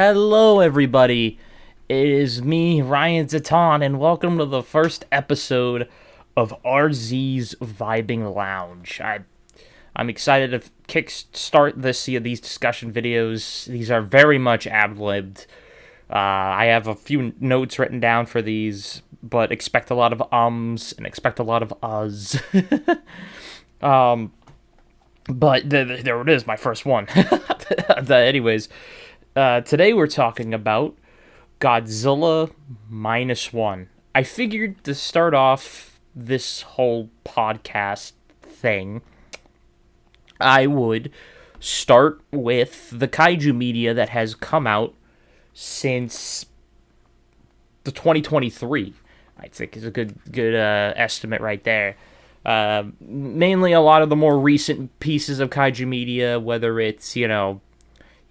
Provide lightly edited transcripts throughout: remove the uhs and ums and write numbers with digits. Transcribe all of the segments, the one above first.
Hello, everybody. It is me, Ryan Zaton, and welcome to the first episode of RZ's Vibing Lounge. I'm excited to kickstart these discussion videos. These are very much ad-libbed. I have a few notes written down for these, but expect a lot of ums and expect a lot of uhs. But there it is, my first one. Anyways. Today we're talking about Godzilla -1. I figured to start off this whole podcast thing, I would start with the kaiju media that has come out since the 2023. I think is a good estimate right there. Mainly a lot of the more recent pieces of kaiju media, whether it's,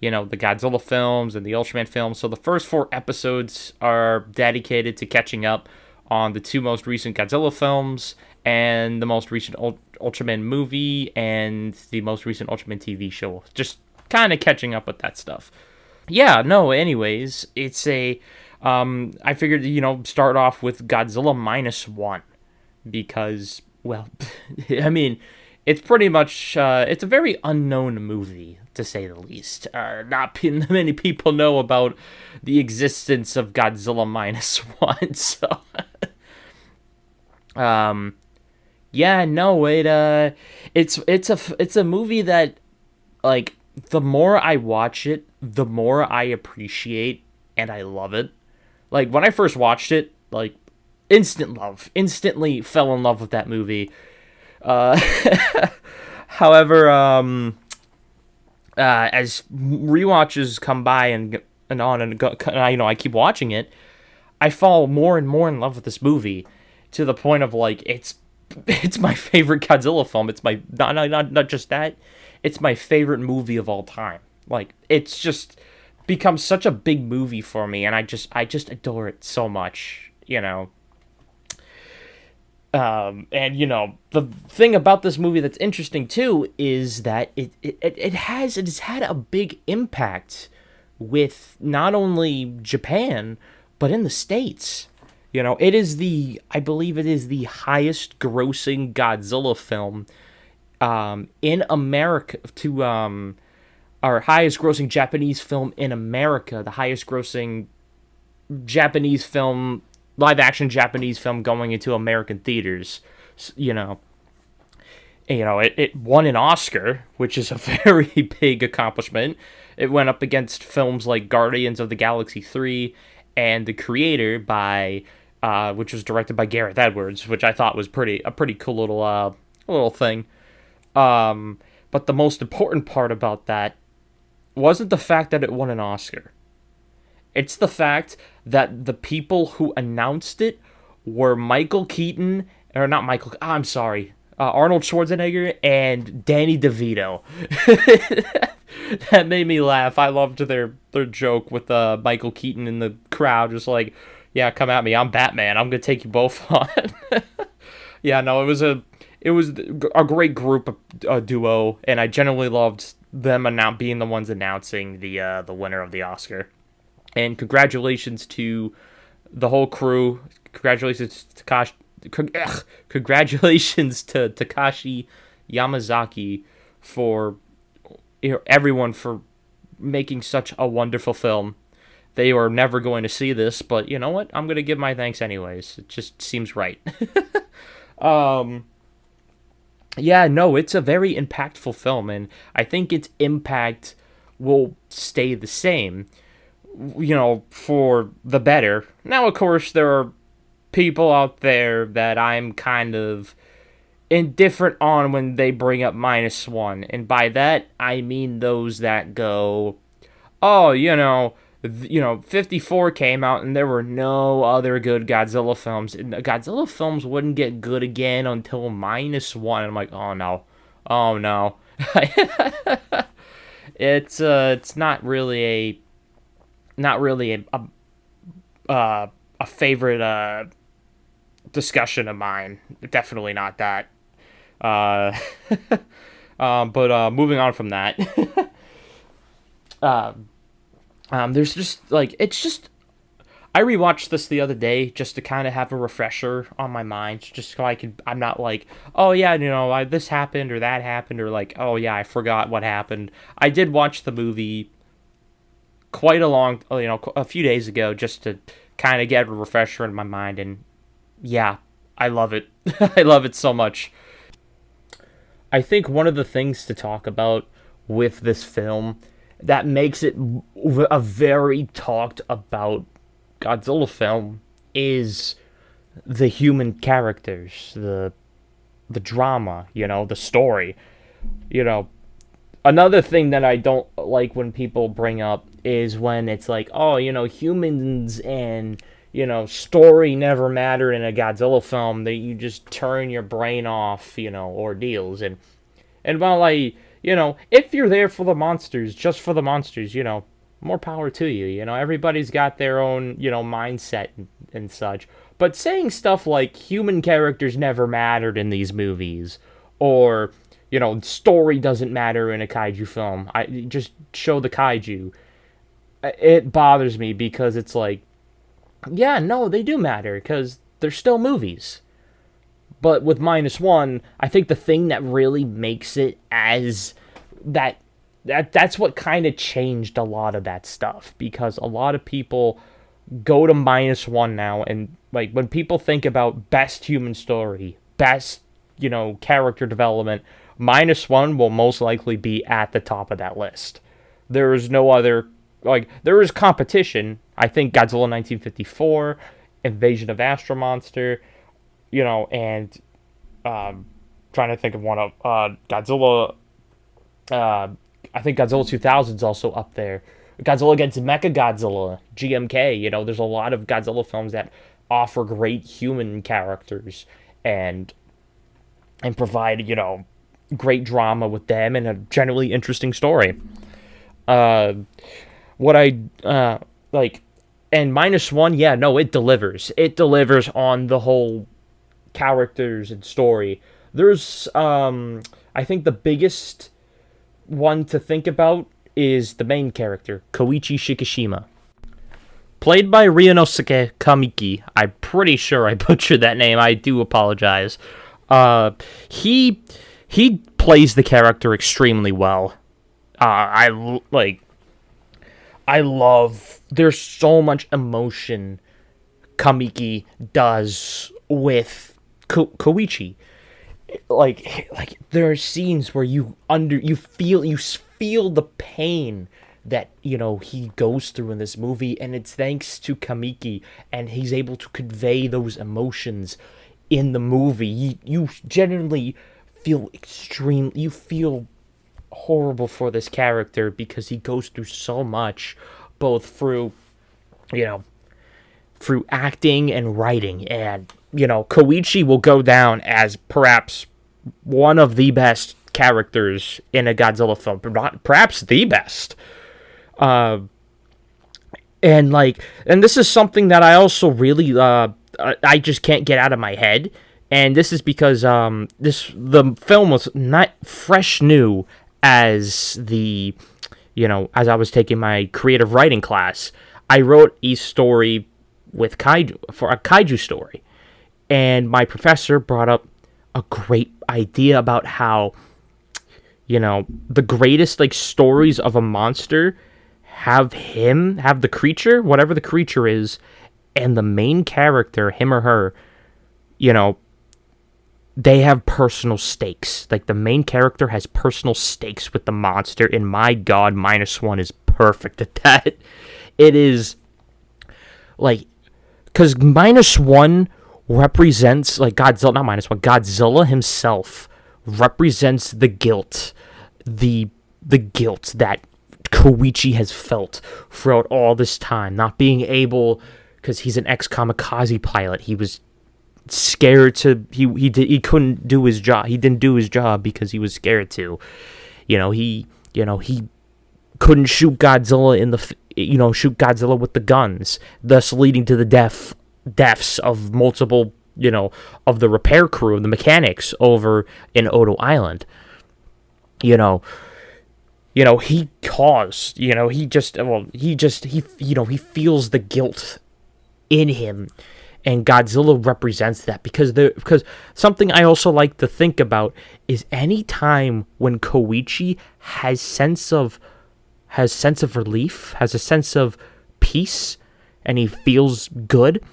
the Godzilla films and the Ultraman films. So the first 4 episodes are dedicated to catching up on the 2 most recent Godzilla films and the most recent Ultraman movie and the most recent Ultraman TV show. Just kind of catching up with that stuff. Yeah, no, anyways, it's I figured, start off with Godzilla -1 because, well, I mean, it's pretty much, it's a very unknown movie, to say the least. Not many people know about the existence of Godzilla -1, so... yeah, no, it's a movie that, like, the more I watch it, the more I appreciate and I love it. Like, when I first watched it, like, instantly fell in love with that movie. However, as rewatches come by and on and go, I keep watching it, I fall more and more in love with this movie to the point of, like, it's my favorite Godzilla film. It's my not just that, it's my favorite movie of all time. Like, it's just become such a big movie for me, and I just adore it so much. And the thing about this movie that's interesting too is that it has had a big impact with not only Japan but in the States. I believe it is the highest grossing Godzilla film in America to our highest grossing Japanese film in America, the highest grossing Japanese film, live action Japanese film going into American theaters. It won an Oscar, which is a very big accomplishment. It went up against films like Guardians of the Galaxy 3 and The Creator which was directed by Gareth Edwards, which I thought was a pretty cool little thing. But the most important part about that wasn't the fact that it won an Oscar. It's the fact that the people who announced it were Arnold Schwarzenegger and Danny DeVito. That made me laugh. I loved their joke with Michael Keaton in the crowd, just like, yeah, come at me, I'm Batman, I'm gonna take you both on. Yeah, no, it was a great group duo, and I generally loved them being the ones announcing the winner of the Oscar. And congratulations to the whole crew. Congratulations to Takashi Yamazaki for everyone for making such a wonderful film. They are never going to see this, but you know what? I'm going to give my thanks anyways. It just seems right. Yeah, no, it's a very impactful film, and I think its impact will stay the same, for the better. Now, of course, there are people out there that I'm kind of indifferent on when they bring up -1, and by that, I mean those that go, oh, 54 came out and there were no other good Godzilla films, and Godzilla films wouldn't get good again until -1. I'm like, oh no. It's not really a favorite discussion of mine. Definitely not that. But moving on from that. There's just like it's just I rewatched this the other day just to kind of have a refresher on my mind, just so I'm not like, oh yeah, this happened or that happened, or like, oh yeah, I forgot what happened. I did watch the movie a few days ago, just to kind of get a refresher in my mind, and yeah, I love it. I love it so much. I think one of the things to talk about with this film that makes it a very talked about Godzilla film is the human characters, the drama, the story. You know, Another thing that I don't like when people bring up is when it's like, oh, humans and story never mattered in a Godzilla film, that you just turn your brain off, ordeals. And while if you're there for the monsters, just for the monsters, more power to you. Everybody's got their own, mindset and such. But saying stuff like human characters never mattered in these movies, or, story doesn't matter in a kaiju film, I just show the kaiju. It bothers me because it's like, yeah, no, they do matter because they're still movies. But with -1, I think the thing that really makes it as that's what kind of changed a lot of that stuff, because a lot of people go to -1 now, and like when people think about best human story, best character development, -1 will most likely be at the top of that list. There is no other, there is competition. I think Godzilla 1954, Invasion of Astro Monster, and trying to think of one of Godzilla. I think Godzilla 2000 is also up there. Godzilla against Mechagodzilla, GMK. There's a lot of Godzilla films that offer great human characters and provide great drama with them and a generally interesting story. What I like, and -1, yeah, no, it delivers. It delivers on the whole characters and story. There's I think the biggest one to think about is the main character, Koichi Shikishima, played by Ryunosuke Kamiki. I'm pretty sure I butchered that name. I do apologize. He plays the character extremely well. I love. There's so much emotion Kamiki does with Koichi. Like there are scenes where you feel the pain that he goes through in this movie, and it's thanks to Kamiki, and he's able to convey those emotions in the movie. You genuinely feel you feel horrible for this character because he goes through so much, both through acting and writing. And Koichi will go down as perhaps one of the best characters in a Godzilla film, perhaps the best. And this is something that I also really I just can't get out of my head. And this is because the film was not fresh new as as I was taking my creative writing class. I wrote a story with kaiju, for a kaiju story, and my professor brought up a great idea about how the greatest stories of a monster have the creature, whatever the creature is, and the main character, him or her, they have personal stakes. Like, the main character has personal stakes with the monster, and my god, -1 is perfect at that. It is, because -1 represents, Godzilla, not -1, Godzilla himself represents the guilt, the guilt that Koichi has felt throughout all this time, not being able, because he's an ex-kamikaze pilot, he was scared to, he couldn't do his job, he didn't do his job because he was scared to, he couldn't shoot Godzilla shoot Godzilla with the guns, thus leading to the deaths of multiple, of the repair crew, of the mechanics over in Odo Island. He caused, he feels the guilt in him, and Godzilla represents that, because something I also like to think about is any time when Koichi has sense of relief, has a sense of peace, and he feels good,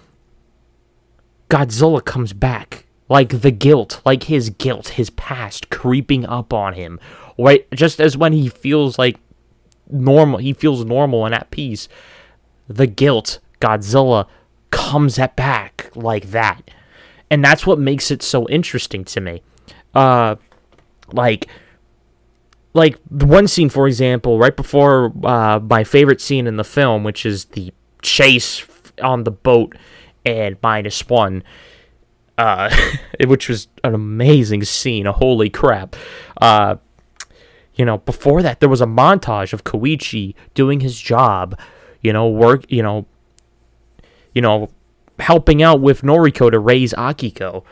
Godzilla comes back, like the guilt, like his guilt, his past creeping up on him, right? Just as when he feels like normal, he feels normal and at peace, the guilt, Godzilla comes back like that. And that's what makes it so interesting to me. Like the one scene, for example, right before my favorite scene in the film, which is the chase on the boat and -1, which was an amazing scene. Holy crap. Before that, there was a montage of Koichi doing his job, helping out with Noriko to raise Akiko,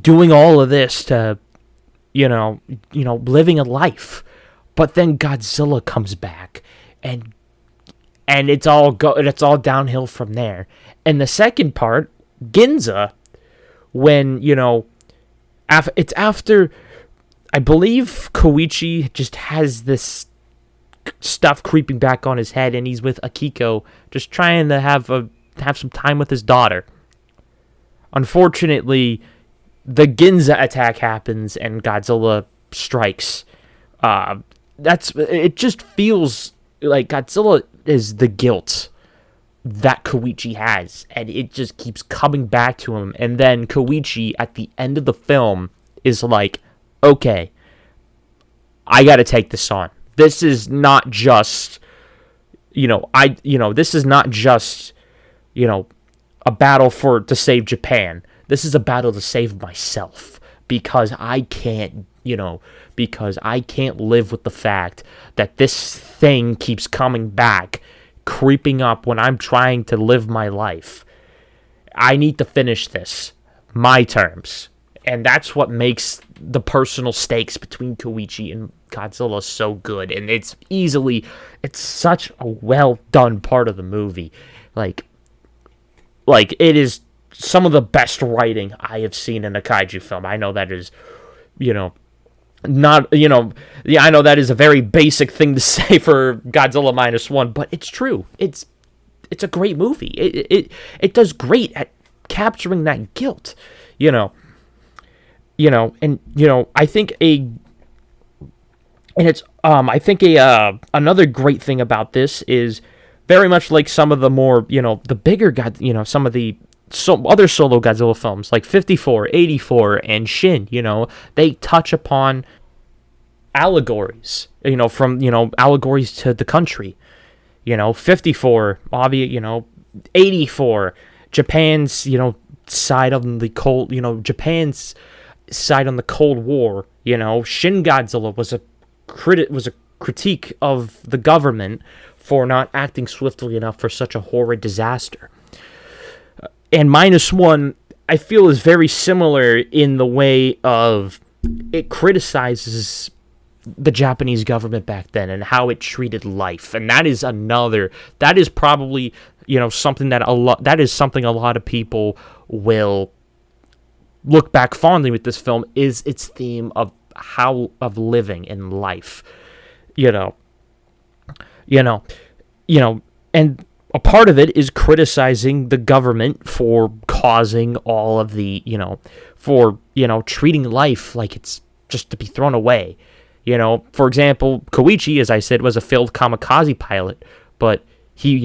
doing all of this to, living a life. But then Godzilla comes back, and it's all downhill from there. And the second part, Ginza, when, it's after, I believe Koichi just has this stuff creeping back on his head, and he's with Akiko, just trying to have some time with his daughter. Unfortunately, the Ginza attack happens, and Godzilla strikes. It just feels like Godzilla is the guilt that Koichi has, and it just keeps coming back to him. And then Koichi, at the end of the film, is like, okay, I gotta take this on. This is not just, this is not just, a battle to save Japan. This is a battle to save myself, because I can't live with the fact that this thing keeps coming back, creeping up when I'm trying to live my life. I need to finish this, my terms. And that's what makes the personal stakes between Koichi and Godzilla so good. And it's such a well done part of the movie. Like it is some of the best writing I have seen in a kaiju film. I know that is, I know that is a very basic thing to say for Godzilla -1, but it's true. It's a great movie. It does great at capturing that guilt, I think another great thing about this is, very much like some of the more, the bigger some of the other solo Godzilla films, like 54, 84, and Shin, they touch upon allegories, from, allegories to the country, 54, obvious, 84, Japan's, side on the cold, Japan's side on the Cold War. Shin Godzilla was a critique of the government for not acting swiftly enough for such a horrid disaster. And -1, I feel, is very similar in the way of it criticizes the Japanese government back then and how it treated life. And that is probably, something that a lot of people will look back fondly with this film, is its theme of living in life, and a part of it is criticizing the government for causing all of the, treating life like it's just to be thrown away. For example, Koichi, as I said, was a failed kamikaze pilot, but he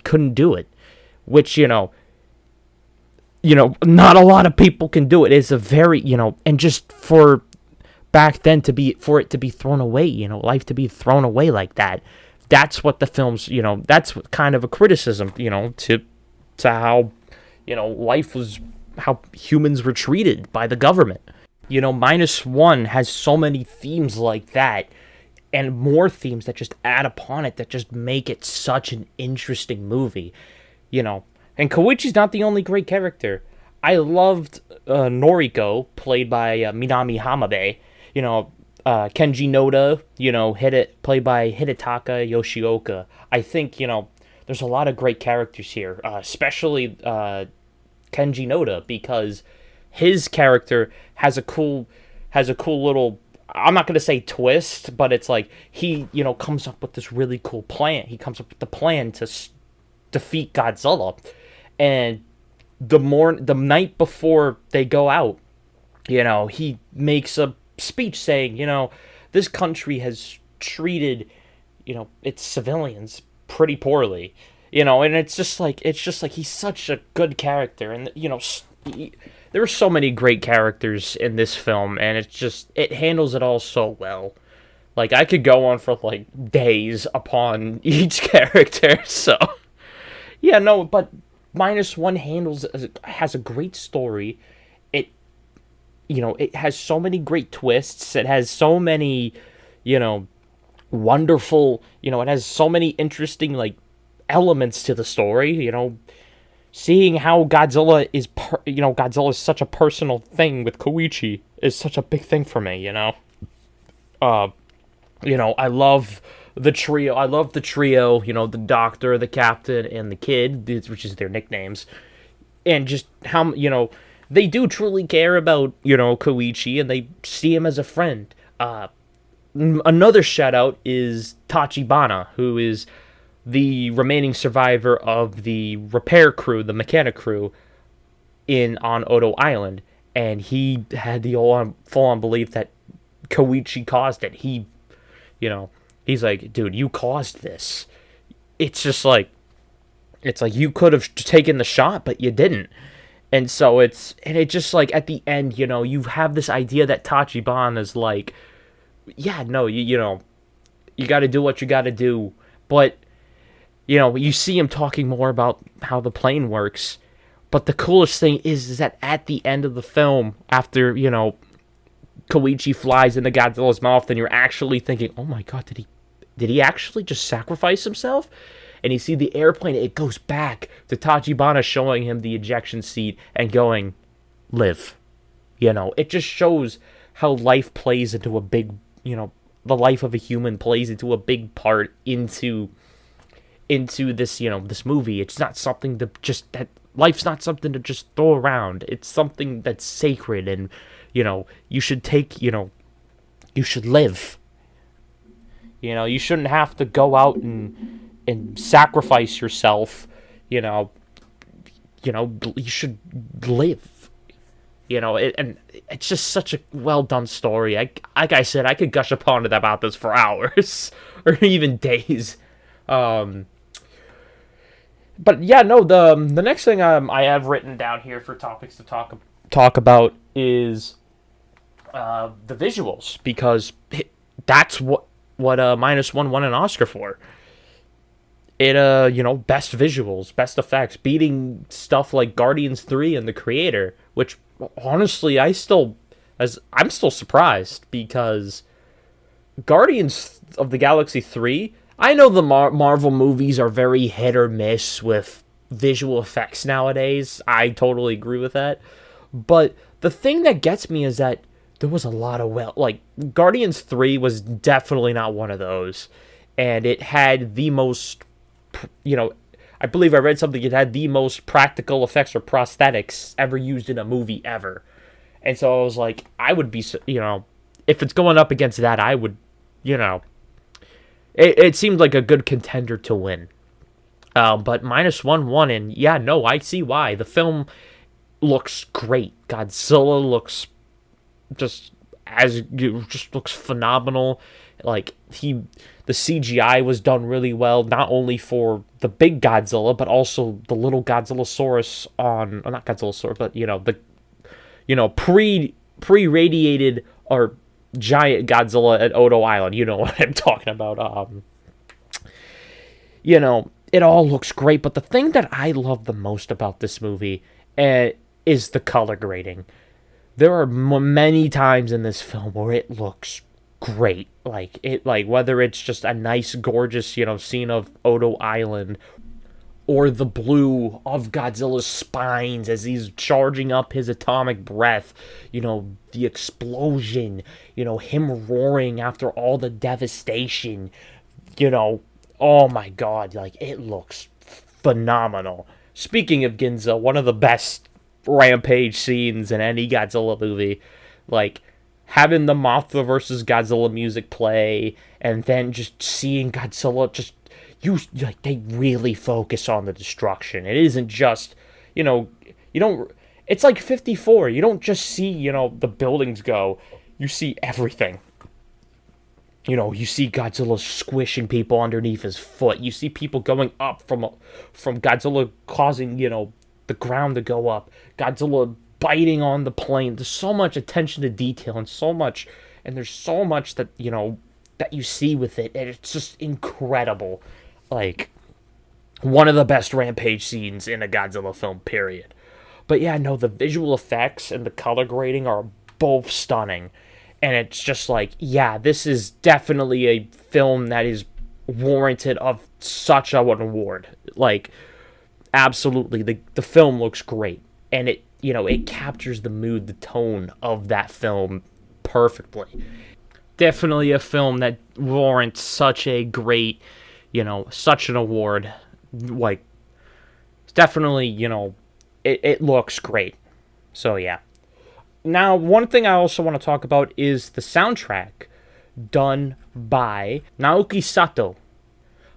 couldn't do it, which, not a lot of people can do it. It's a very, and just for back then for it to be thrown away, life to be thrown away like that. That's what the film's, that's kind of a criticism, to how, life was, how humans were treated by the government. -1 has so many themes like that, and more themes that just add upon it, that just make it such an interesting movie, And Koichi's not the only great character. I loved Noriko, played by Minami Hamabe. Kenji Noda, played by Hidetaka Yoshioka. I think, there's a lot of great characters here, especially Kenji Noda, because his character has a cool little, I'm not going to say twist, but it's like he, comes up with this really cool plan. He comes up with the plan to defeat Godzilla. And the night before they go out, he makes a speech saying, this country has treated, its civilians pretty poorly, and it's just like he's such a good character, and there are so many great characters in this film, and it handles it all so well. Like, I could go on for like days upon each character. So yeah, no, but minus one has a great story. It has so many great twists. It has so many, wonderful, it has so many interesting, like, elements to the story, seeing how Godzilla is such a personal thing with Koichi is such a big thing for me, I love the trio. The doctor, the captain, and the kid, which is their nicknames. And just how, they do truly care about, Koichi, and they see him as a friend. Another shout out is Tachibana, who is the remaining survivor of the repair crew, the mechanic crew, on Odo Island. And he had the full-on belief that Koichi caused it. He's like, dude, you caused this. It's like you could have taken the shot, but you didn't. And so it just like at the end, you have this idea that Tachibana is like, yeah, no, you got to do what you got to do. But, you see him talking more about how the plane works. But the coolest thing is that at the end of the film, after, Koichi flies into Godzilla's mouth, and you're actually thinking, oh my god, did he actually just sacrifice himself? And you see the airplane, it goes back to Tachibana showing him the ejection seat and going, live. It just shows how life plays into a big, the life of a human plays into a big part into this, this movie. It's not something life's not something to just throw around. It's something that's sacred, and, you should you should live. You shouldn't have to go out and sacrifice yourself. You should live. And it's just such a well done story. Like I said, I could gush upon it about this for hours or even days. But yeah, no. The next thing I have written down here for topics to talk about is the visuals, because that's what minus one won an Oscar for. It best visuals, best effects, beating stuff like Guardians 3 and The Creator, which honestly I'm still surprised, because Guardians of the Galaxy 3, I know the Marvel movies are very hit or miss with visual effects nowadays. I totally agree with that. But the thing that gets me is that there was a lot of Guardians 3 was definitely not one of those. And it had the most, I believe I read something, it had the most practical effects or prosthetics ever used in a movie ever. And so I was like, I would be, if it's going up against that, I would, it seemed like a good contender to win. But minus one won, and yeah, no, I see why. The film looks great. Godzilla looks just looks phenomenal. Like, the CGI was done really well, not only for the big Godzilla, but also the little Godzillasaurus not Godzillasaurus, but, the pre-radiated or giant Godzilla at Odo Island. You know what I'm talking about. It all looks great, but the thing that I love the most about this movie is the color grading. There are many times in this film where it looks great, like whether it's just a nice, gorgeous, scene of Odo Island, or the blue of Godzilla's spines as he's charging up his atomic breath, the explosion, him roaring after all the devastation, oh my god, like, it looks phenomenal. Speaking of Ginza, one of the best rampage scenes in any Godzilla movie, like, having the Mothra versus Godzilla music play, and then just seeing Godzilla they really focus on the destruction. It isn't just, you don't, it's like 54. You don't just see, the buildings go. You see everything. You see Godzilla squishing people underneath his foot. You see people going up from Godzilla causing, the ground to go up. Godzilla biting on the plane. There's so much attention to detail and there's so much that, that you see with it, and it's just incredible. Like, one of the best rampage scenes in a Godzilla film, period. But yeah, no, the visual effects and the color grading are both stunning. And it's just like, yeah, this is definitely a film that is warranted of such an award. Like, absolutely, the film looks great. And it captures the mood, the tone of that film perfectly. Definitely a film that warrants such a great, such an award. Like, definitely, it looks great. So, yeah. Now, one thing I also want to talk about is the soundtrack done by Naoki Sato.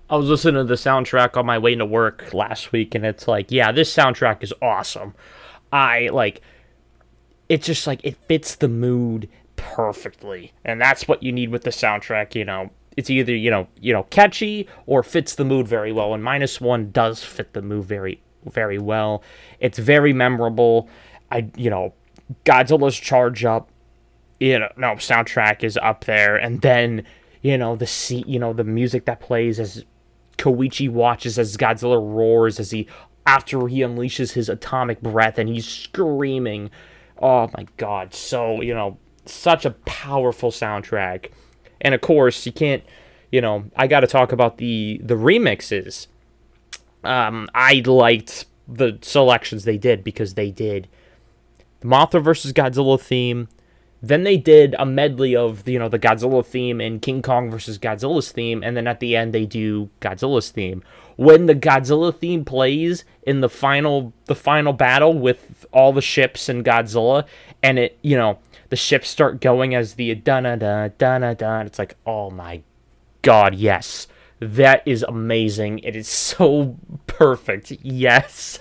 I was listening to the soundtrack on my way to work last week, and it's like, yeah, this soundtrack is awesome. It's just like, it fits the mood perfectly. And that's what you need with the soundtrack, It's either, catchy or fits the mood very well. And -1 does fit the mood very, very well. It's very memorable. Godzilla's Charge Up, soundtrack is up there. And then, the music that plays as Koichi watches as Godzilla roars after he unleashes his atomic breath and he's screaming. Oh my god. So, such a powerful soundtrack. And of course, you can't, I got to talk about the remixes. I liked the selections they did because they did the Mothra vs. Godzilla theme. Then they did a medley of, the Godzilla theme and King Kong vs. Godzilla's theme. And then at the end, they do Godzilla's theme. When the Godzilla theme plays in the final battle with all the ships and Godzilla, and it, the ships start going as the da-na-da, it's like, oh my god, yes. That is amazing. It is so perfect. Yes.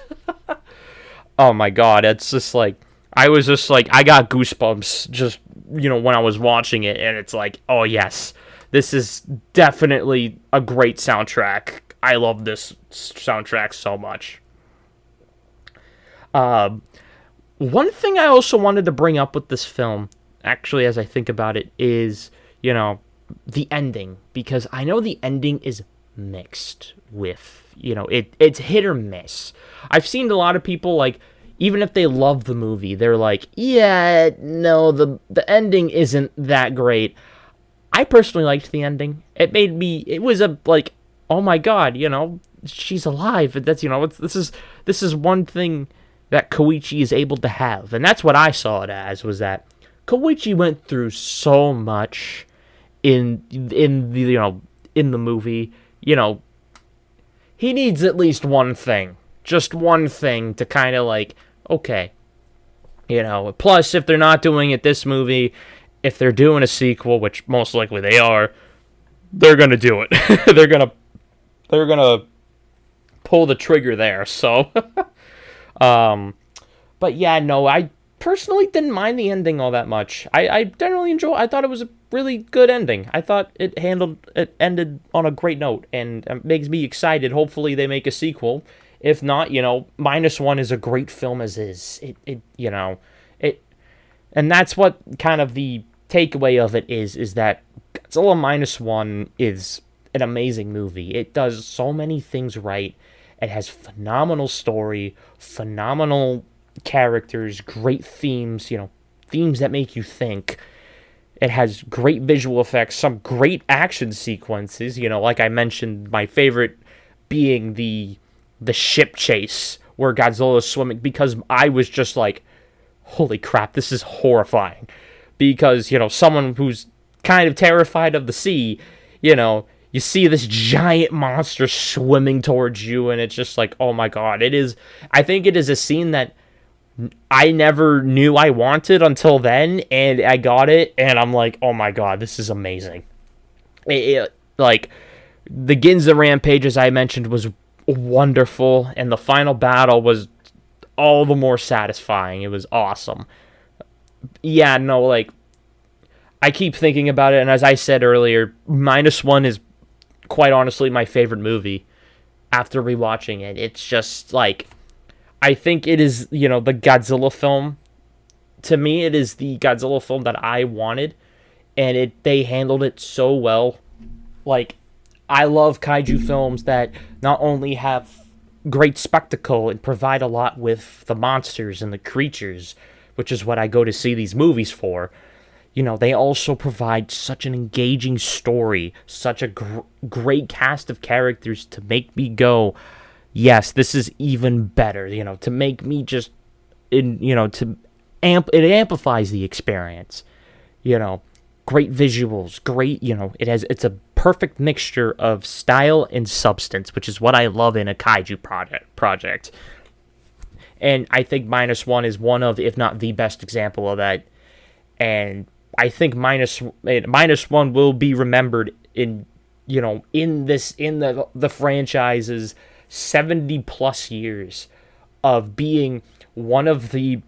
Oh my god, it's just like, I got goosebumps just, when I was watching it, and it's like, oh yes, this is definitely a great soundtrack. I love this soundtrack so much. One thing I also wanted to bring up with this film, actually, as I think about it, is, the ending. Because I know the ending is mixed with, it's hit or miss. I've seen a lot of people, like, even if they love the movie, they're like, yeah, no, the ending isn't that great. I personally liked the ending. It was like, oh my god, she's alive. That's, this is one thing that Koichi is able to have. And that's what I saw it as, was that Koichi went through so much in the movie. He needs at least one thing. Just one thing to kind of like, okay. Plus, if they're not doing it this movie, if they're doing a sequel, which most likely they are, they're going to do it. They're going to pull the trigger there. So, but yeah, no, I personally didn't mind the ending all that much. I generally I thought it was a really good ending. I thought it ended on a great note, and it makes me excited. Hopefully they make a sequel. If not, -1 is a great film as is. And that's what kind of the takeaway of it is that Godzilla -1 is an amazing movie. It does so many things right. It has phenomenal story, phenomenal characters, great themes, themes that make you think. It has great visual effects, some great action sequences, like I mentioned, my favorite being the the ship chase where Godzilla is swimming, because I was just like, holy crap, this is horrifying. Because, someone who's kind of terrified of the sea, you see this giant monster swimming towards you, and it's just like, oh my god. I think it is a scene that I never knew I wanted until then, and I got it, and I'm like, oh my god, this is amazing. Like, the Ginza rampage, as I mentioned, was wonderful, and the final battle was all the more satisfying. It was awesome. Yeah, no, like, I keep thinking about it, and as I said earlier, -1 is quite honestly my favorite movie after rewatching it. It's just, like, I think it is, the Godzilla film. To me, it is the Godzilla film that I wanted, and they handled it so well. Like, I love kaiju films that not only have great spectacle and provide a lot with the monsters and the creatures, which is what I go to see these movies for. They also provide such an engaging story, such a great cast of characters to make me go, yes, this is even better, to make me just, it amplifies the experience, great visuals, great, it's a perfect mixture of style and substance, which is what I love in a kaiju project. And I think -1 is one of, if not the best example of that. And I think -1 will be remembered in the franchise's 70 plus years of being one of the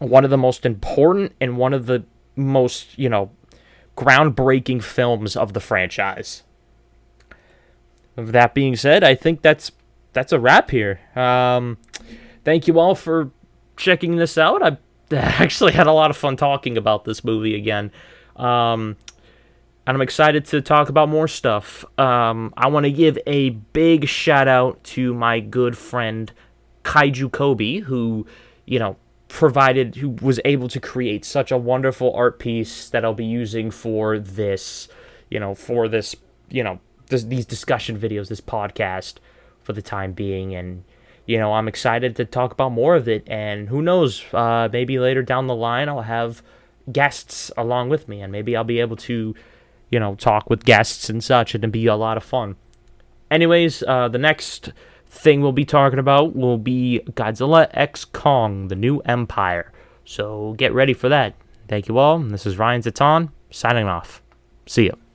most important and one of the most, groundbreaking films of the franchise. With that being said, I think that's a wrap here. Thank you all for checking this out. I actually had a lot of fun talking about this movie again. And I'm excited to talk about more stuff. I want to give a big shout out to my good friend KaijuCoby, who, who was able to create such a wonderful art piece that I'll be using for this, these discussion videos, this podcast for the time being. And, I'm excited to talk about more of it. And who knows, maybe later down the line, I'll have guests along with me, and maybe I'll be able to, talk with guests and such, and it'll be a lot of fun. Anyways, the next thing we'll be talking about will be Godzilla x Kong, the New Empire. So get ready for that. Thank you all. This is Ryan Zaton, signing off. See ya.